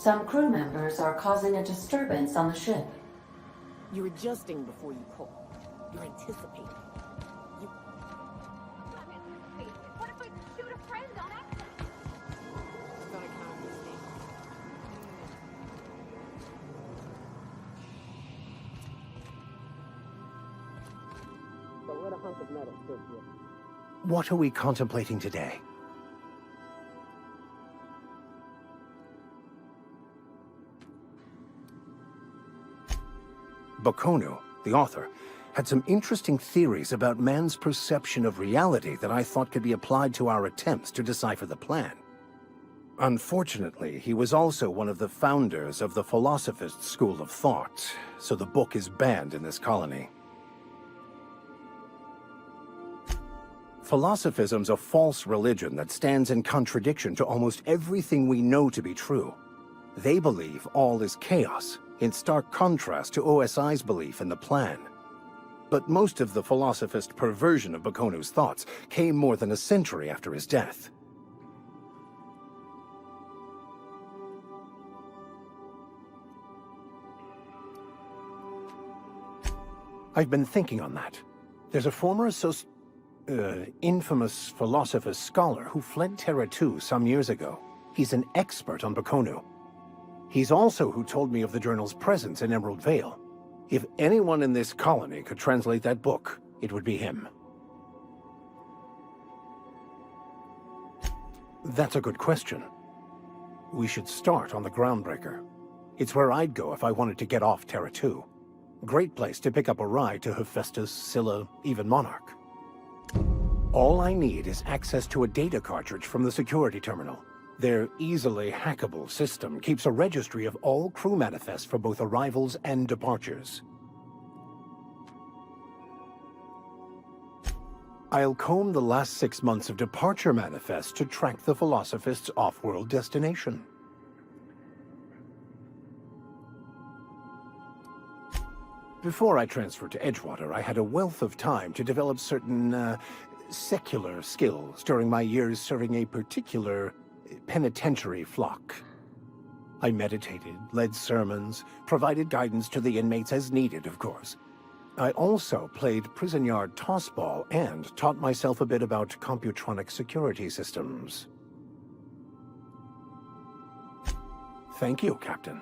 Some crew members are causing a disturbance on the ship. You're adjusting before you pull. You're anticipating. You... Wait, what if I shoot a friend on accident? I thought I counted mistakes. Don't let a hunk of metal stick you. What are we contemplating today? Bakonu, the author, had some interesting theories about man's perception of reality that I thought could be applied to our attempts to decipher the plan. Unfortunately, he was also one of the founders of the Philosophist school of thought, so the book is banned in this colony. Philosophism's a false religion that stands in contradiction to almost everything we know to be true. They believe all is chaos, in stark contrast to OSI's belief in the plan. But most of the philosophist perversion of Bakonu's thoughts came more than a century after his death. I've been thinking on that. There's a former infamous philosopher scholar who fled Terra 2 some years ago. He's an expert on Bakonu. He's also who told me of the journal's presence in Emerald Vale. If anyone in this colony could translate that book, it would be him. That's a good question. We should start on the Groundbreaker. It's where I'd go if I wanted to get off Terra 2. Great place to pick up a ride to Hephaestus, Scylla, even Monarch. All I need is access to a data cartridge from the security terminal. Their easily hackable system keeps a registry of all crew manifests for both arrivals and departures. I'll comb the last 6 months of departure manifests to track the Philosophist's off-world destination. Before I transferred to Edgewater, I had a wealth of time to develop certain, secular skills during my years serving a particular penitentiary flock. I meditated, led sermons, provided guidance to the inmates as needed, of course. I also played prison yard tossball and taught myself a bit about computronic security systems. Thank you, Captain.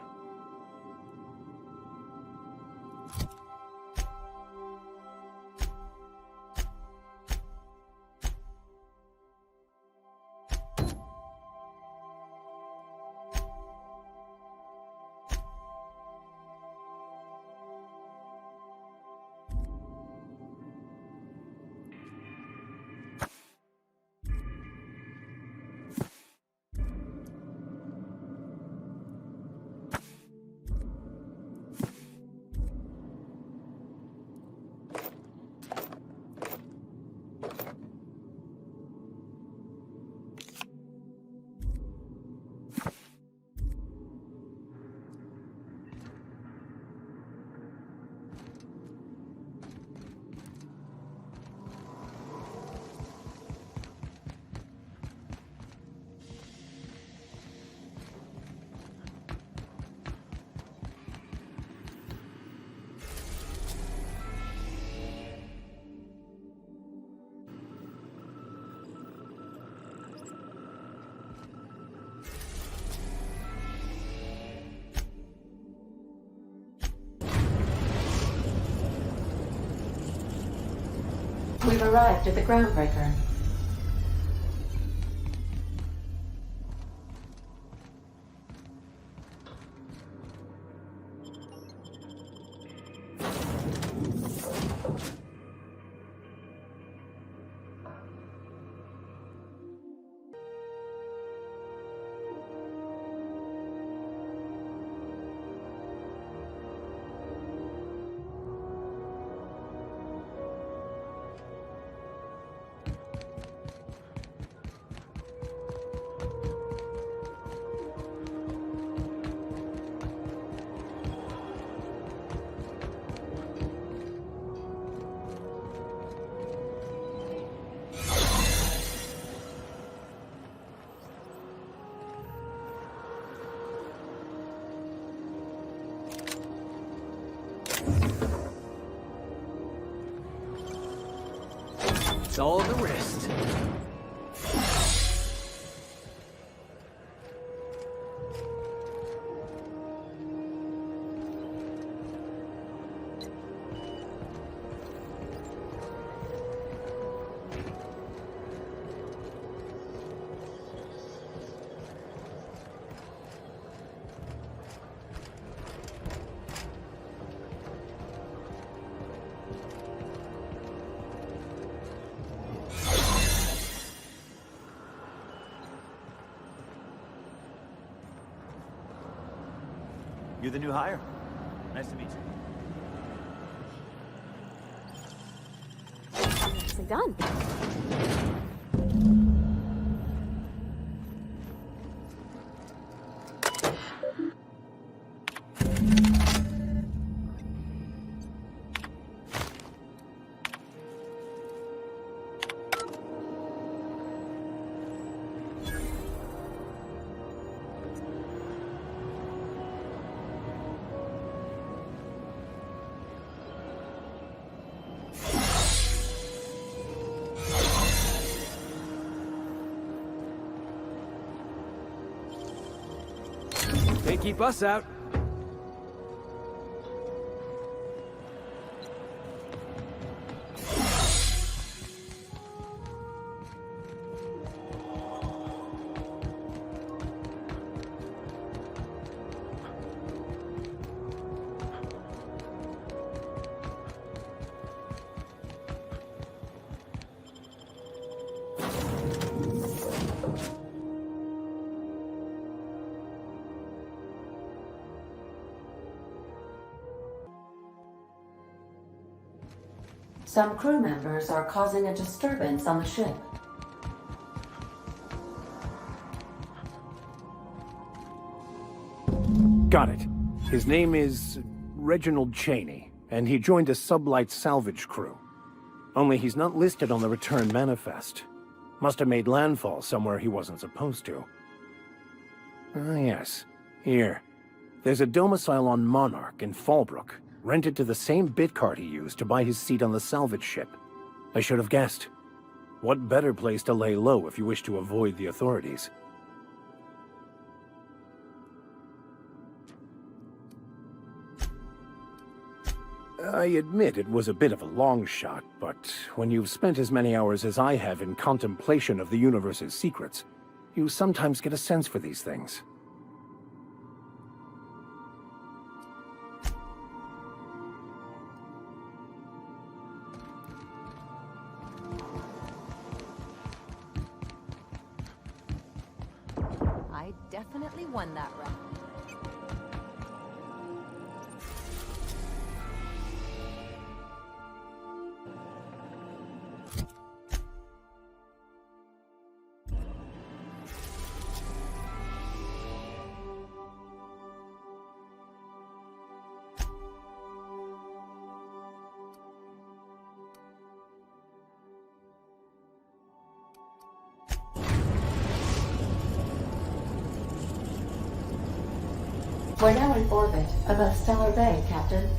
We've arrived at the Groundbreaker. It's all in the wrist. You're the new hire. Nice to meet you. Nicely done. Can't keep us out. Some crew members are causing a disturbance on the ship. Got it. His name is Reginald Cheney, and he joined a sublight salvage crew. Only he's not listed on the return manifest. Must have made landfall somewhere he wasn't supposed to. Ah, yes. Here. There's a domicile on Monarch in Fallbrook, rented to the same bit card he used to buy his seat on the salvage ship. I should have guessed. What better place to lay low if you wish to avoid the authorities? I admit it was a bit of a long shot, but when you've spent as many hours as I have in contemplation of the universe's secrets, you sometimes get a sense for these things. I definitely won that round. We're now in orbit above Stellar Bay, Captain.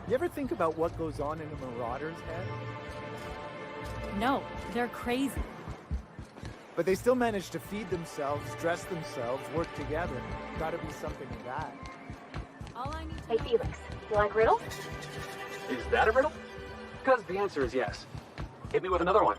You ever think about what goes on in a marauder's head? No, they're crazy. But they still manage to feed themselves, dress themselves, work together. Gotta be something of that. All I need to Hey, Felix, you like riddles? Is that a riddle? Because the answer is yes. Hit me with another one.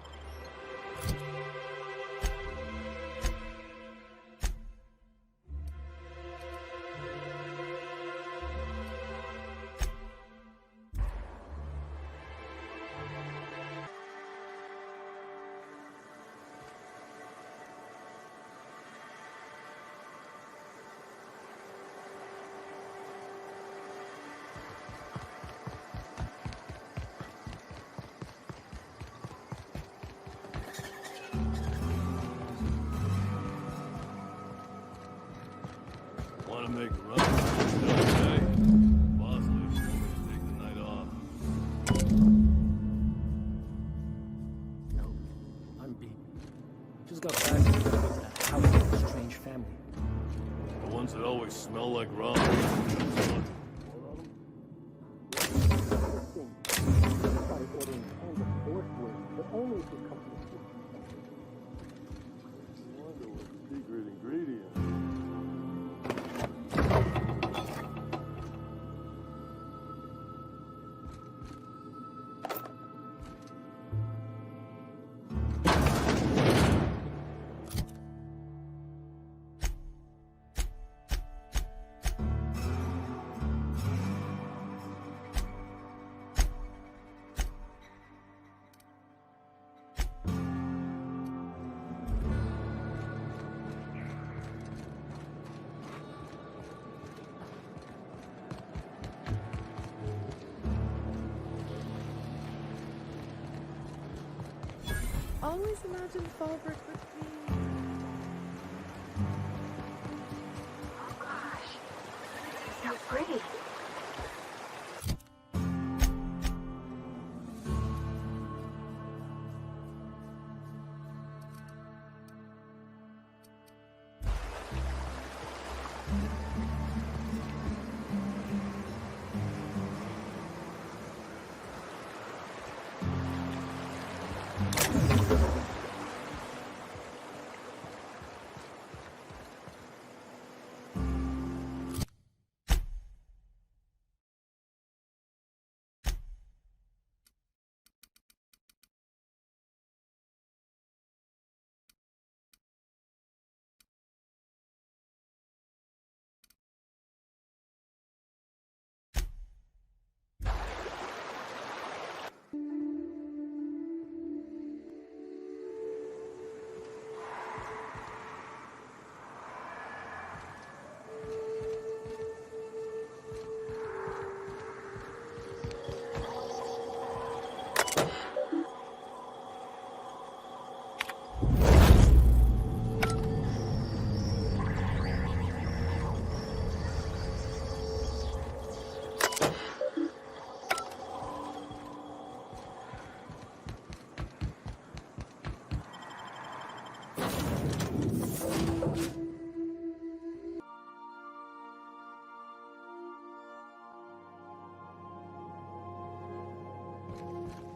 No, I'm beaten. Just got back to that house with a strange family. The ones that always smell like rum. Secret ingredient. Always imagined Falbert with me. Oh gosh, so pretty.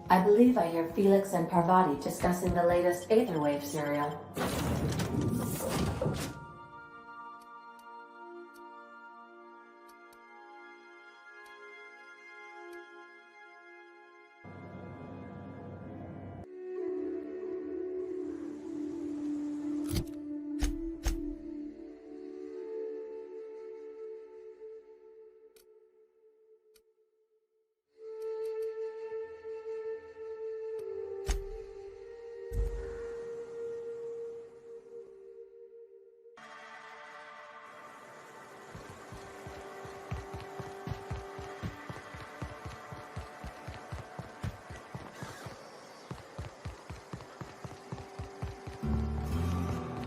I believe I hear Felix and Parvati discussing the latest Aetherwave serial.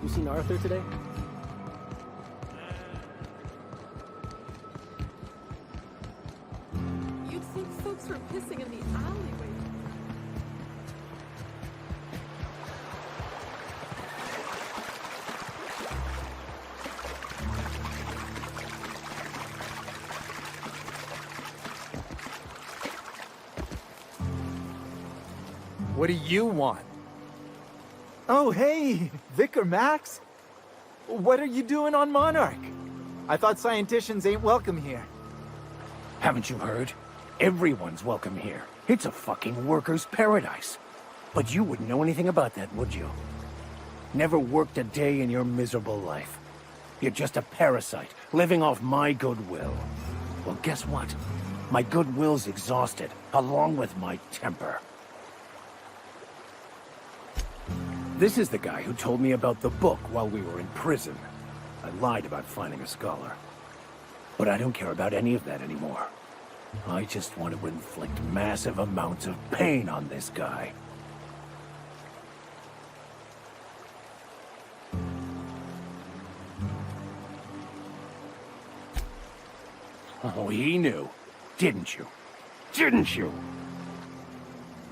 You seen Arthur today? You'd think folks were pissing in the alleyway. What do you want? Oh, hey, Vicar Max. What are you doing on Monarch? I thought scienticians ain't welcome here. Haven't you heard? Everyone's welcome here. It's a fucking worker's paradise. But you wouldn't know anything about that, would you? Never worked a day in your miserable life. You're just a parasite, living off my goodwill. Well, guess what? My goodwill's exhausted, along with my temper. This is the guy who told me about the book while we were in prison. I lied about finding a scholar. But I don't care about any of that anymore. I just want to inflict massive amounts of pain on this guy. Oh, he knew. Didn't you? Didn't you?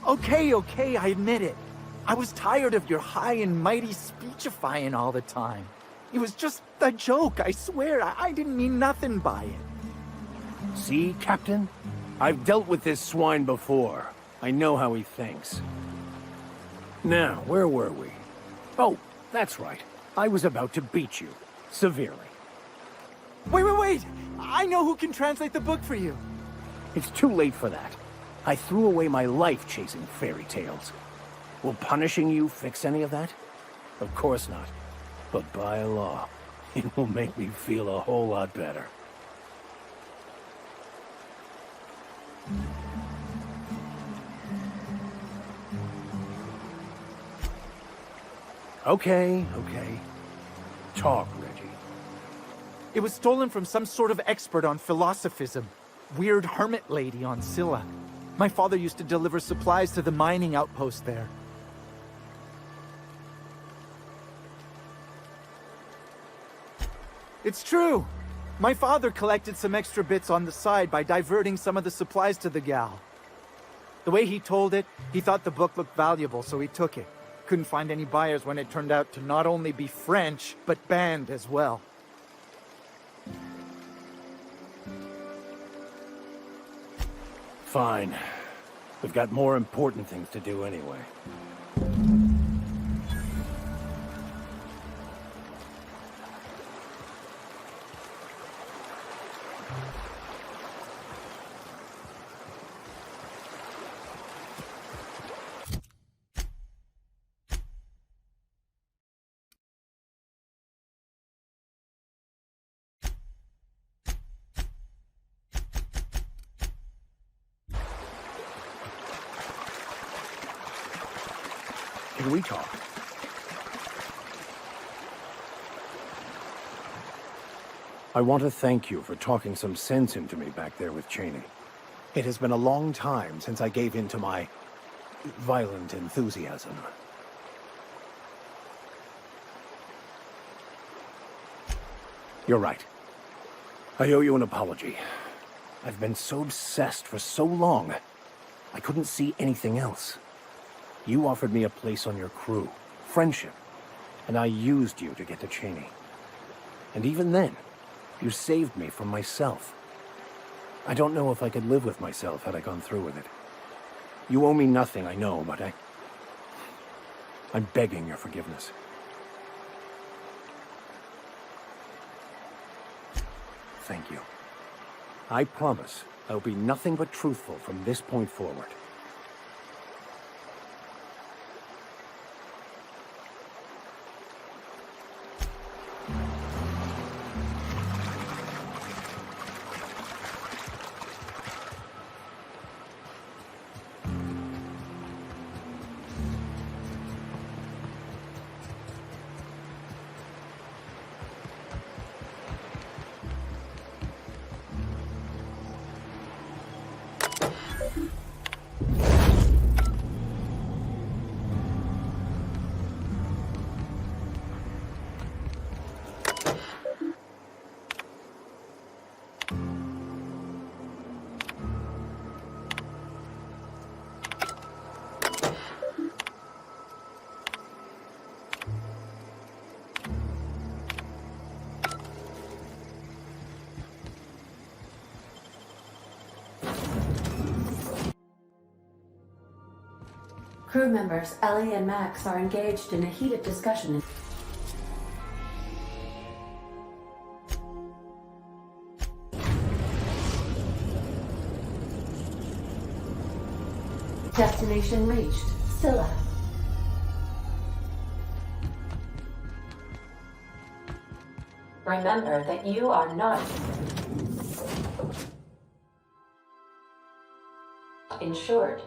Okay, I admit it. I was tired of your high and mighty speechifying all the time. It was just a joke, I swear. I didn't mean nothing by it. See, Captain? I've dealt with this swine before. I know how he thinks. Now, where were we? Oh, that's right. I was about to beat you. Severely. Wait! I know who can translate the book for you. It's too late for that. I threw away my life chasing fairy tales. Will punishing you fix any of that? Of course not. But by law, it will make me feel a whole lot better. Okay. Talk, Reggie. It was stolen from some sort of expert on philosophism. Weird hermit lady on Scylla. My father used to deliver supplies to the mining outpost there. It's true. My father collected some extra bits on the side by diverting some of the supplies to the gal. The way he told it, he thought the book looked valuable, so he took it. Couldn't find any buyers when it turned out to not only be French, but banned as well. Fine. We've got more important things to do anyway. Can we talk? I want to thank you for talking some sense into me back there with Cheney. It has been a long time since I gave in to my violent enthusiasm. You're right. I owe you an apology. I've been so obsessed for so long, I couldn't see anything else. You offered me a place on your crew, friendship, and I used you to get to Cheney. And even then, you saved me from myself. I don't know if I could live with myself had I gone through with it. You owe me nothing, I know, but I'm begging your forgiveness. Thank you. I promise I'll be nothing but truthful from this point forward. Crew members Ellie and Max are engaged in a heated discussion. Destination reached. Scylla. Remember that you are not insured.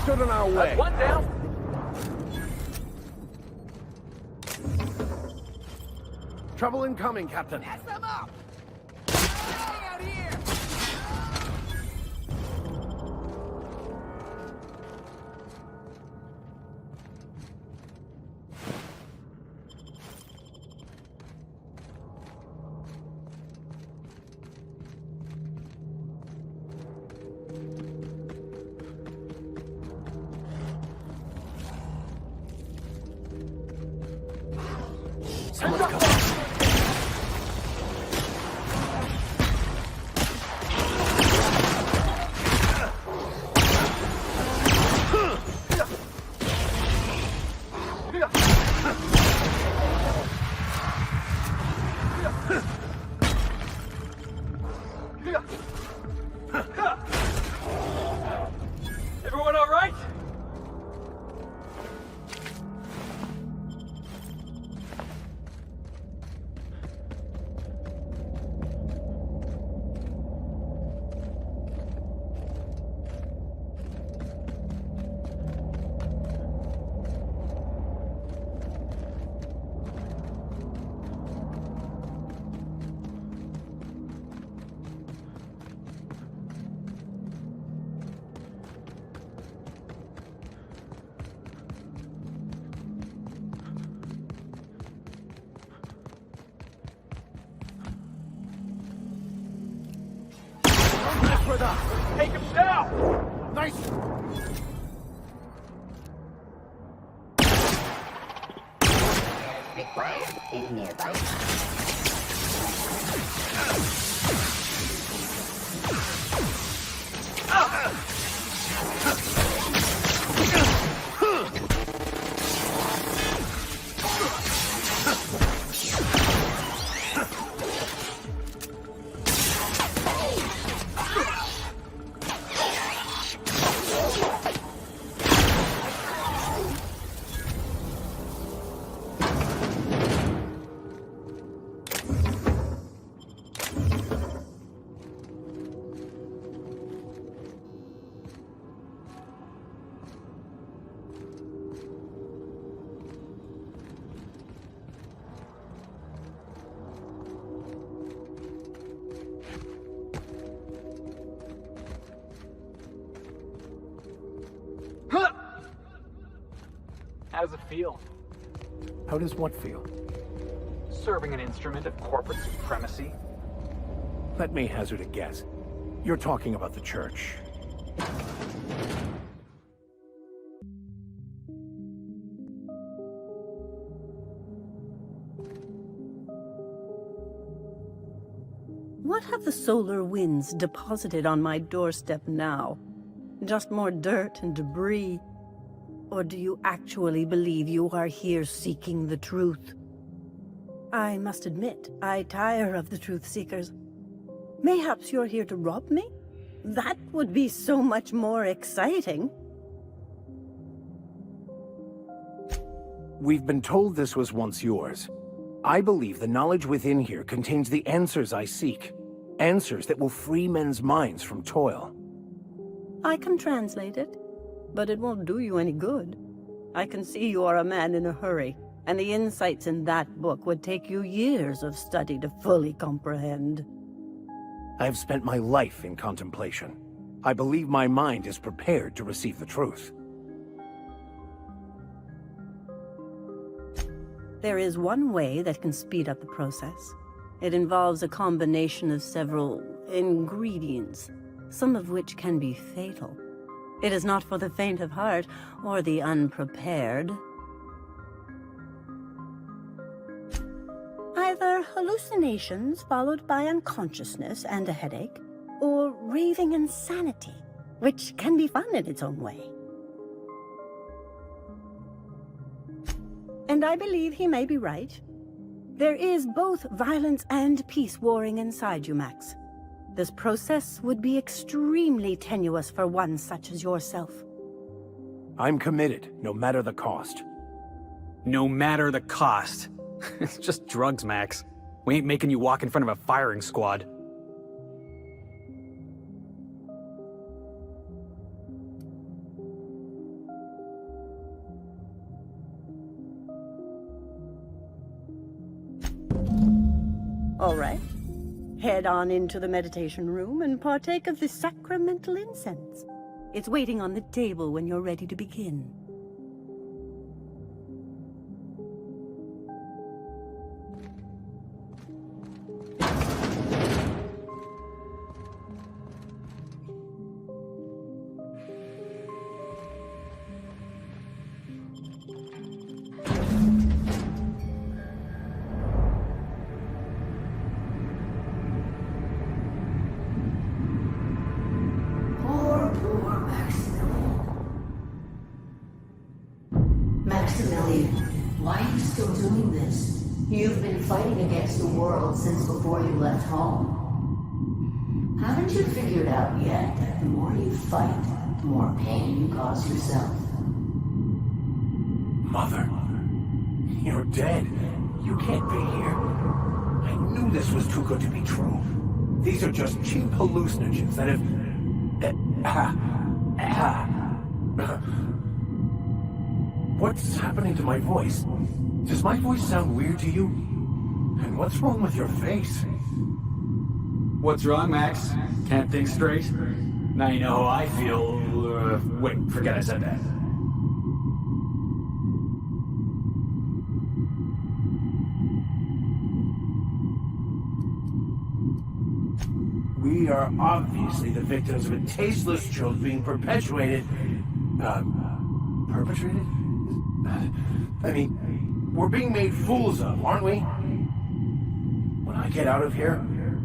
stood in our way. That's one down. Trouble incoming, Captain. Someone's coming. Everyone all right? Take him down! Nice! Required in nearby. How does it feel? How does what feel? Serving an instrument of corporate supremacy? Let me hazard a guess. You're talking about the church. What have the solar winds deposited on my doorstep now? Just more dirt and debris? Or do you actually believe you are here seeking the truth? I must admit, I tire of the truth seekers. Mayhaps you're here to rob me? That would be so much more exciting. We've been told this was once yours. I believe the knowledge within here contains the answers I seek. Answers that will free men's minds from toil. I can translate it, but it won't do you any good. I can see you are a man in a hurry, and the insights in that book would take you years of study to fully comprehend. I have spent my life in contemplation. I believe my mind is prepared to receive the truth. There is one way that can speed up the process. It involves a combination of several ingredients, some of which can be fatal. It is not for the faint of heart or the unprepared. Either hallucinations followed by unconsciousness and a headache, or raving insanity, which can be fun in its own way. And I believe he may be right. There is both violence and peace warring inside you, Max. This process would be extremely tenuous for one such as yourself. I'm committed, no matter the cost. No matter the cost. It's just drugs, Max. We ain't making you walk in front of a firing squad. All right. Head on into the meditation room and partake of the sacramental incense. It's waiting on the table when you're ready to begin. Maximilian, why are you still doing this? You've been fighting against the world since before you left home. Haven't you figured out yet that the more you fight, the more pain you cause yourself? Mother, you're dead. You can't be here. I knew this was too good to be true. These are just cheap hallucinogens that have... What's happening to my voice? Does my voice sound weird to you? And what's wrong with your face? What's wrong, Max? Can't think straight? Now you know how I feel. Wait, forget I said that. We are obviously the victims of a tasteless joke being perpetuated. Perpetrated? I mean, we're being made fools of, aren't we? When I get out of here,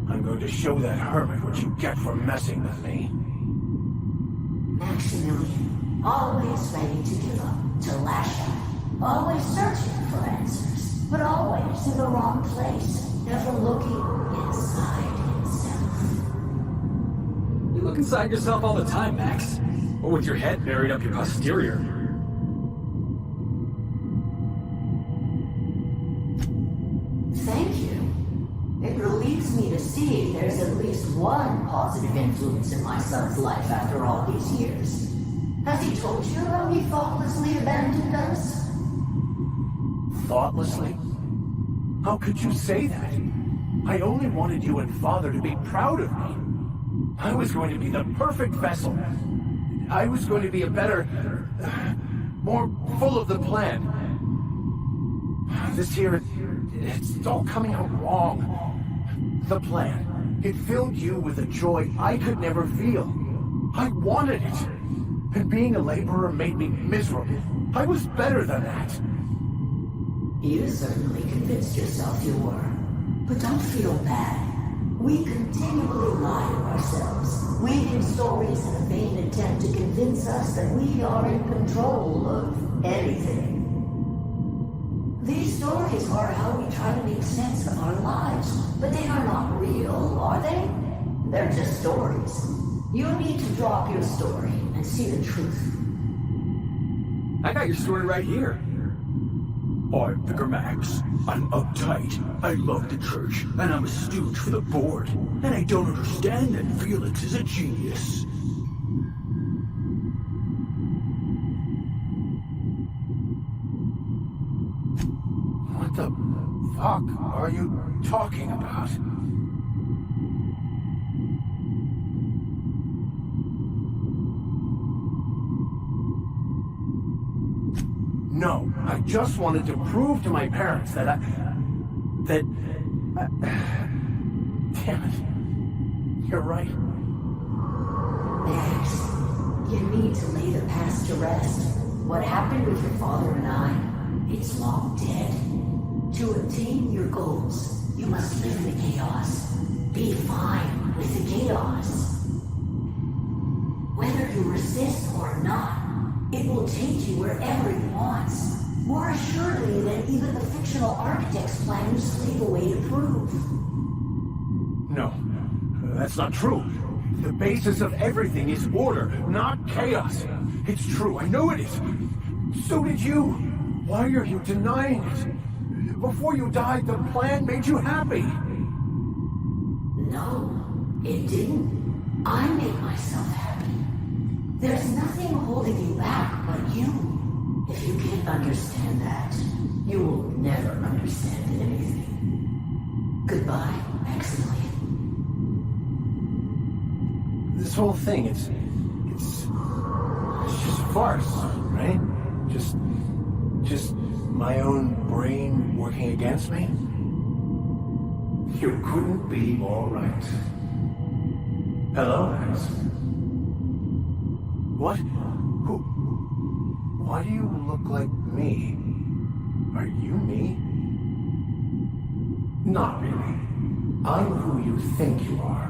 I'm going to show that hermit what you get for messing with me. Maximilian, always ready to give up, to lash out, always searching for answers, but always in the wrong place, never looking inside himself. You look inside yourself all the time, Max. Or with your head buried up your posterior. Thank you. It relieves me to see there's at least one positive influence in my son's life after all these years. Has he told you how he thoughtlessly abandoned us? Thoughtlessly? How could you say that? I only wanted you and Father to be proud of me. I was going to be the perfect vessel. I was going to be a better, more full of the plan. This here, it's all coming out wrong. The plan, it filled you with a joy I could never feel. I wanted it. And being a laborer made me miserable. I was better than that. You certainly convinced yourself you were. But don't feel bad. We continually lie to ourselves, weaving stories in a vain attempt to convince us that we are in control of anything. These stories are how we try to make sense of our lives, but they are not real, are they? They're just stories. You need to drop your story and see the truth. I got your story right here. I'm Vicar Max. I'm uptight. I love the church, and I'm a stooge for the board. And I don't understand that Felix is a genius. What the fuck are you talking about? No, I just wanted to prove to my parents that damn it. You're right. Max, you need to lay the past to rest. What happened with your father and I, it's long dead. To attain your goals, you must live in the chaos. Be fine with the chaos. Whether you resist or not, it will take you wherever it wants. More assuredly than even the fictional architect's plan you slave away to prove. No, that's not true. The basis of everything is order, not chaos. It's true, I know it is. So did you. Why are you denying it? Before you died, the plan made you happy. No, it didn't. I made myself happy. There's nothing holding you back but you. If you can't understand that, you will never understand anything. Goodbye. nearby. Excellent. This whole thing, it's just a farce, right? Just my own brain working against me? You couldn't be more right. Hello, Max. What? Who? Why do you look like me? Are you me? Not really. I'm who you think you are.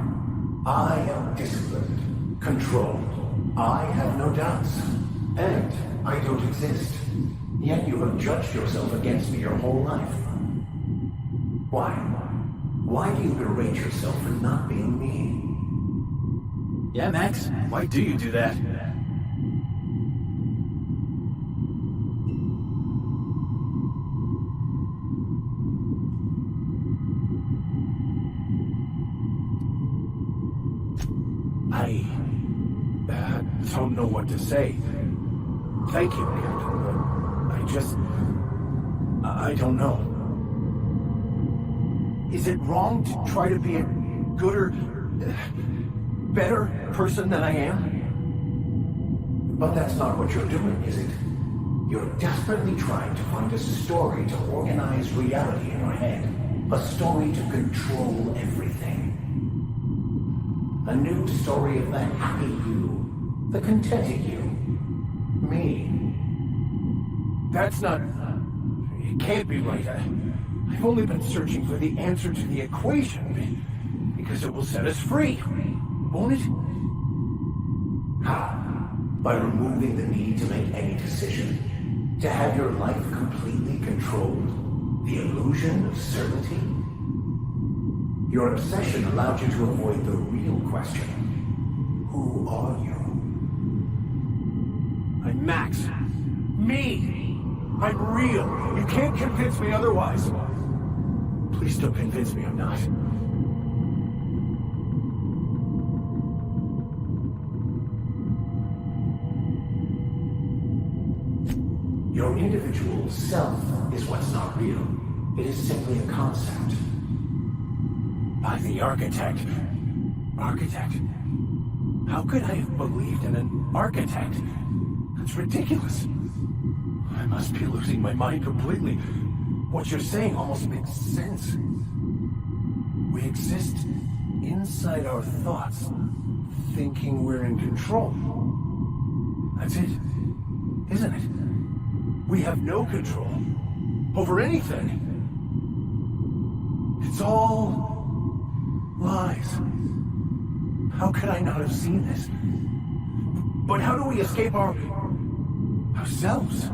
I am disciplined, controlled. I have no doubts. And I don't exist. Yet you have judged yourself against me your whole life. Why? Why do you berate yourself for not being me? Yeah, Max, why do you do that? I don't know what to say. Thank you, Captain, but I don't know. Is it wrong to try to be a gooder, better person than I am? But that's not what you're doing, is it? You're desperately trying to find a story to organize reality in your head. A story to control everything. A new story of the happy you, the contented you, me. That's not... It can't be right. I've only been searching for the answer to the equation, because it will set us free, won't it? How? By removing the need to make any decision, to have your life completely controlled, the illusion of certainty. Your obsession allowed you to avoid the real question. Who are you? I'm Max. Me! I'm real. You can't convince me otherwise. Please don't convince me I'm not. Your individual self is what's not real. It is simply a concept. By the architect. Architect? How could I have believed in an architect? That's ridiculous. I must be losing my mind completely. What you're saying almost makes sense. We exist inside our thoughts, thinking we're in control. That's it, isn't it? We have no control over anything. It's all lies. How could I not have seen this? But how do we escape ourselves?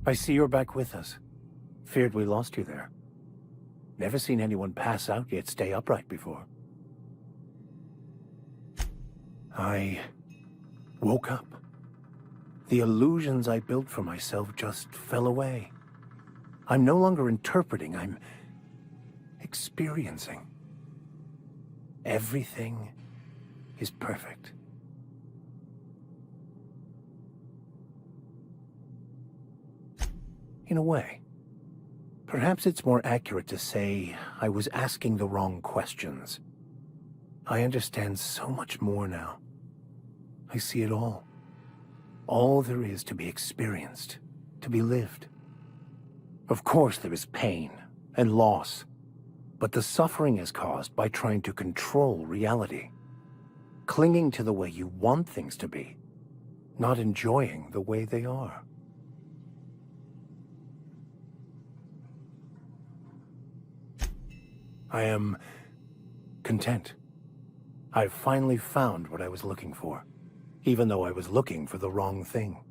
I see you're back with us. Feared we lost you there. Never seen anyone pass out yet stay upright before. I woke up. The illusions I built for myself just fell away. I'm no longer interpreting, I'm experiencing. Everything is perfect. In a way. Perhaps it's more accurate to say I was asking the wrong questions. I understand so much more now. I see it all. All there is to be experienced, to be lived. Of course there is pain and loss, but the suffering is caused by trying to control reality, clinging to the way you want things to be, not enjoying the way they are. I am content. I've finally found what I was looking for, even though I was looking for the wrong thing.